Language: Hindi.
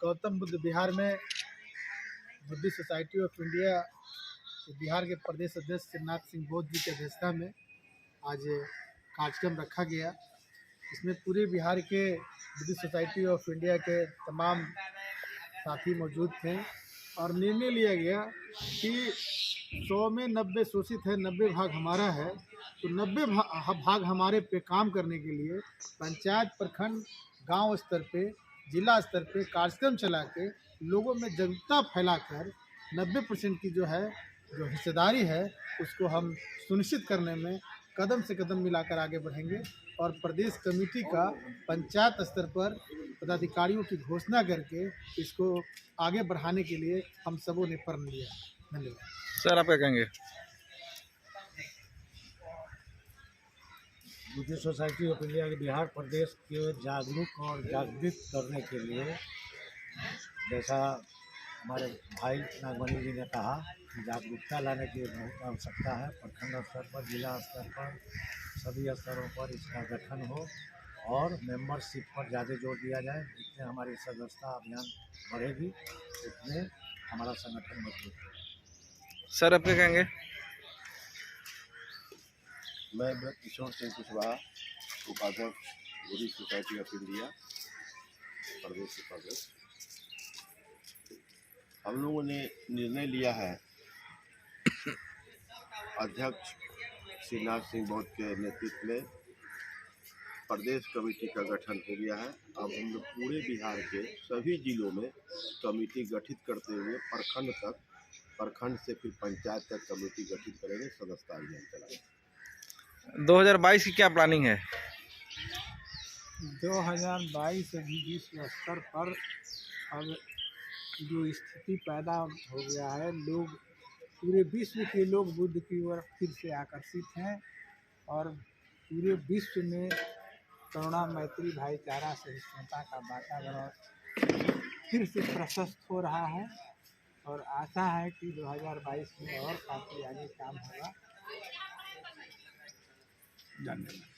गौतम बुद्ध विहार में Buddhist society of India Bihar के प्रदेश अध्यक्ष श्रीनाथ सिंह बोध जी की अध्यक्षता में आज कार्यक्रम रखा गया। इसमें पूरे बिहार के बुद्धिस्ट सोसाइटी ऑफ इंडिया के तमाम साथी मौजूद थे और निर्णय लिया गया कि 100 में 90 शोषित है, 90 भाग हमारा है, तो 90 भाग हमारे पे काम करने के लिए पंचायत, प्रखंड, गांव स्तर पे, जिला स्तर पे कार्यक्रम चला के लोगों में जागरूकता फैलाकर 90% की जो हिस्सेदारी है उसको हम सुनिश्चित करने में कदम से कदम मिलाकर आगे बढ़ेंगे। और प्रदेश कमेटी का पंचायत स्तर पर पदाधिकारियों की घोषणा करके इसको आगे बढ़ाने के लिए हम सबों ने प्रण लिया। धन्यवाद। सर, आप क्या कहेंगे? बुद्धिस्ट सोसाइटी ऑफ इंडिया के बिहार प्रदेश के जागरूक और जागृत करने के लिए, जैसा हमारे भाई नागमणि जी ने कहा, जागरूकता लाने की बहुत आवश्यकता है। प्रखंड स्तर पर, जिला स्तर पर, सभी स्तरों पर इसका गठन हो और मेंबरशिप पर ज़्यादा जोर दिया जाए। जितने हमारी सदस्यता अभियान बढ़ेगी उतने हमारा संगठन मजबूत होगा। सर, आप क्या कहेंगे? मैं ब्रत किशोर सिंह कुशवाहा, उपाध्यक्ष बुद्धिस्ट सोसाइटी ऑफ इंडिया प्रदेश उपाध्यक्ष। हम लोगों ने निर्णय लिया है, अध्यक्ष श्रीनाथ सिंह बोध के नेतृत्व में प्रदेश कमेटी का गठन हो गया है। अब हम लोग पूरे बिहार के सभी जिलों में कमेटी गठित करते हुए प्रखंड तक, प्रखंड से फिर पंचायत तक कमेटी गठित करेंगे, सदस्यता अभियान चलाएंगे। 2022 की क्या प्लानिंग है? 2022 अभी विश्व स्तर पर अब जो स्थिति पैदा हो गया है, लोग पूरे विश्व के लोग बुद्ध की ओर फिर से आकर्षित हैं और पूरे विश्व में करुणा, मैत्री, भाईचारा, सहिष्णुता का वातावरण फिर से प्रशस्त हो रहा है और आशा है कि 2022 में और काफ़ी आगे काम होगा। धन्यवाद।